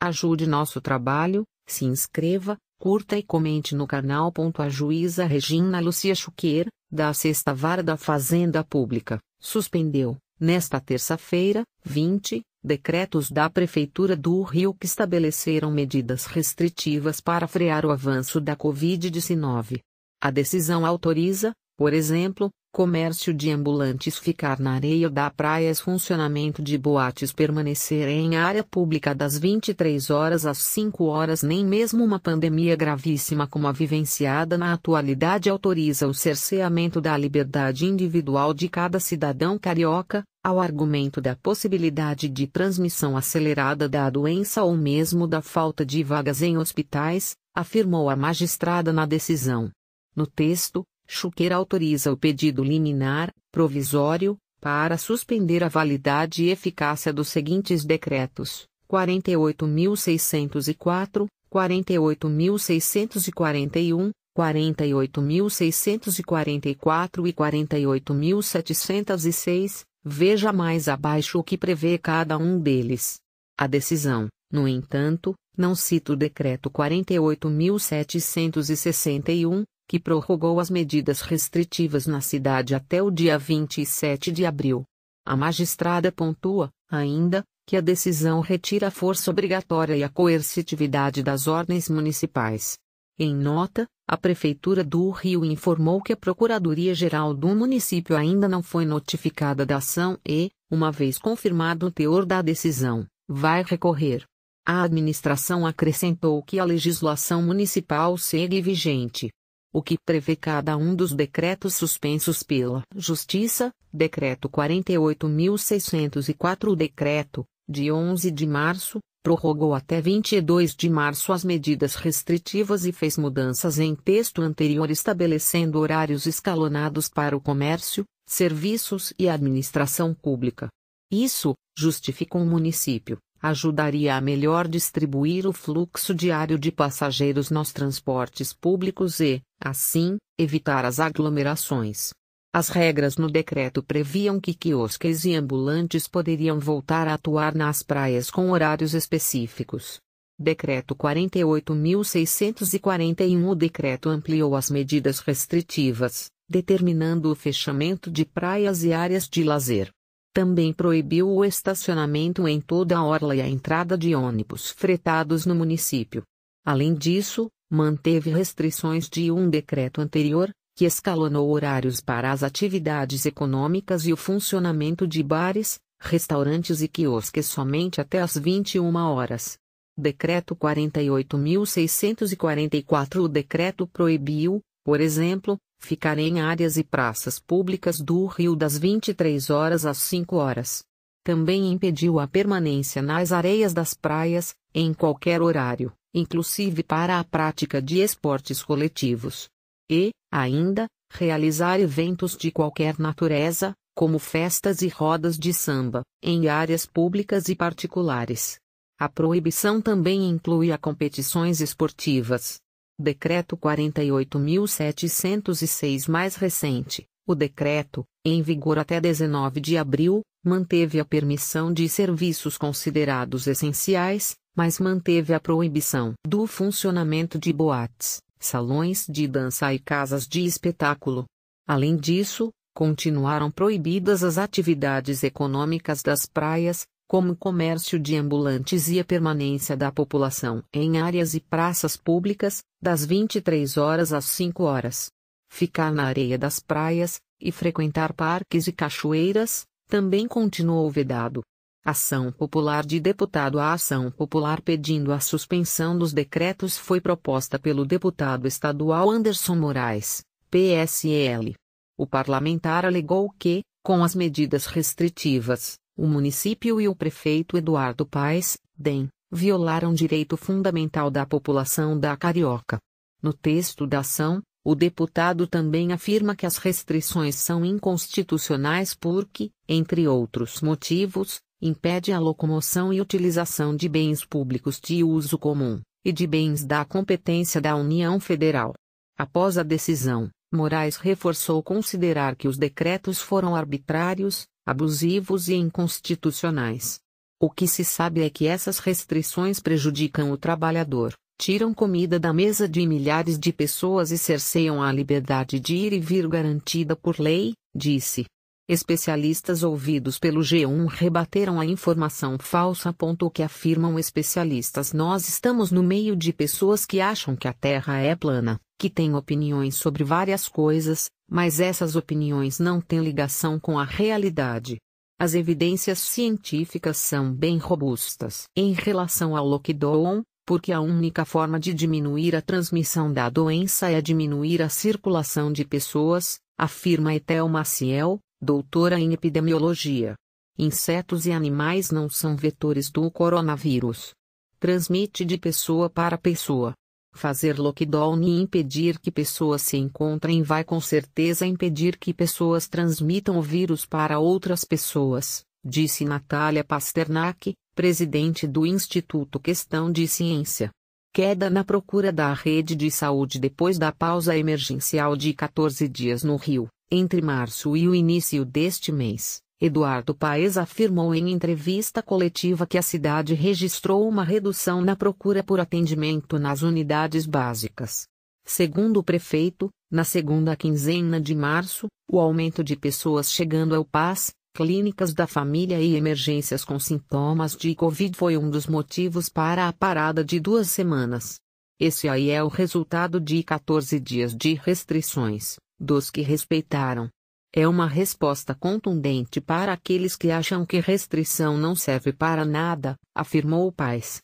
Ajude nosso trabalho, se inscreva, curta e comente no canal. A juíza Regina Lúcia Schucker, da Sexta Vara da Fazenda Pública, suspendeu, nesta terça-feira, 20, decretos da Prefeitura do Rio que estabeleceram medidas restritivas para frear o avanço da Covid-19. A decisão autoriza, por exemplo, comércio de ambulantes ficar na areia da praia, funcionamento de boates permanecer em área pública das 23 horas às 5 horas. Nem mesmo uma pandemia gravíssima como a vivenciada na atualidade autoriza o cerceamento da liberdade individual de cada cidadão carioca, ao argumento da possibilidade de transmissão acelerada da doença ou mesmo da falta de vagas em hospitais, afirmou a magistrada na decisão. No texto, Schucker autoriza o pedido liminar, provisório, para suspender a validade e eficácia dos seguintes decretos: 48.604, 48.641, 48.644 e 48.706, veja mais abaixo o que prevê cada um deles. A decisão, no entanto, não cita o decreto 48.761, que prorrogou as medidas restritivas na cidade até o dia 27 de abril. A magistrada pontua, ainda, que a decisão retira a força obrigatória e a coercitividade das ordens municipais. Em nota, a Prefeitura do Rio informou que a Procuradoria-Geral do município ainda não foi notificada da ação e, uma vez confirmado o teor da decisão, vai recorrer. A administração acrescentou que a legislação municipal segue vigente. O que prevê cada um dos decretos suspensos pela Justiça: Decreto 48.604. O decreto, de 11 de março, prorrogou até 22 de março as medidas restritivas e fez mudanças em texto anterior estabelecendo horários escalonados para o comércio, serviços e administração pública. Isso, justificou o município, ajudaria a melhor distribuir o fluxo diário de passageiros nos transportes públicos e, assim, evitar as aglomerações. As regras no decreto previam que quiosques e ambulantes poderiam voltar a atuar nas praias com horários específicos. Decreto 48.641. O decreto ampliou as medidas restritivas, determinando o fechamento de praias e áreas de lazer. Também proibiu o estacionamento em toda a orla e a entrada de ônibus fretados no município. Além disso, manteve restrições de um decreto anterior, que escalonou horários para as atividades econômicas e o funcionamento de bares, restaurantes e quiosques somente até às 21 horas. Decreto 48.644. O decreto proibiu, por exemplo, ficar em áreas e praças públicas do Rio das 23 horas às 5 horas. Também impediu a permanência nas areias das praias, em qualquer horário, inclusive para a prática de esportes coletivos. E, ainda, realizar eventos de qualquer natureza, como festas e rodas de samba, em áreas públicas e particulares. A proibição também inclui a competições esportivas. Decreto 48.706. Mais recente, o decreto, em vigor até 19 de abril, manteve a permissão de serviços considerados essenciais, mas manteve a proibição do funcionamento de boates, salões de dança e casas de espetáculo. Além disso, continuaram proibidas as atividades econômicas das praias, como o comércio de ambulantes e a permanência da população em áreas e praças públicas, das 23 horas às 5 horas. Ficar na areia das praias, e frequentar parques e cachoeiras, também continuou vedado. Ação popular de deputado. A ação popular pedindo a suspensão dos decretos foi proposta pelo deputado estadual Anderson Moraes, PSL. O parlamentar alegou que, com as medidas restritivas, o município e o prefeito Eduardo Paes, DEM, violaram direito fundamental da população da Carioca. No texto da ação, o deputado também afirma que as restrições são inconstitucionais porque, entre outros motivos, impede a locomoção e utilização de bens públicos de uso comum, e de bens da competência da União Federal. Após a decisão, Moraes reforçou considerar que os decretos foram arbitrários, abusivos e inconstitucionais. O que se sabe é que essas restrições prejudicam o trabalhador, tiram comida da mesa de milhares de pessoas e cerceiam a liberdade de ir e vir garantida por lei, disse. Especialistas ouvidos pelo G1 rebateram a informação falsa. O que afirmam especialistas: nós estamos no meio de pessoas que acham que a Terra é plana, que têm opiniões sobre várias coisas, mas essas opiniões não têm ligação com a realidade. As evidências científicas são bem robustas em relação ao lockdown, porque a única forma de diminuir a transmissão da doença é diminuir a circulação de pessoas, afirma Etel Maciel, doutora em epidemiologia. Insetos e animais não são vetores do coronavírus. Transmite de pessoa para pessoa. Fazer lockdown e impedir que pessoas se encontrem vai com certeza impedir que pessoas transmitam o vírus para outras pessoas, disse Natália Pasternak, presidente do Instituto Questão de Ciência. Queda na procura da rede de saúde depois da pausa emergencial de 14 dias no Rio, entre março e o início deste mês. Eduardo Paes afirmou em entrevista coletiva que a cidade registrou uma redução na procura por atendimento nas unidades básicas. Segundo o prefeito, na segunda quinzena de março, o aumento de pessoas chegando ao PAS, clínicas da família e emergências com sintomas de Covid foi um dos motivos para a parada de 2 semanas. Esse aí é o resultado de 14 dias de restrições, dos que respeitaram. É uma resposta contundente para aqueles que acham que restrição não serve para nada, afirmou o Paes.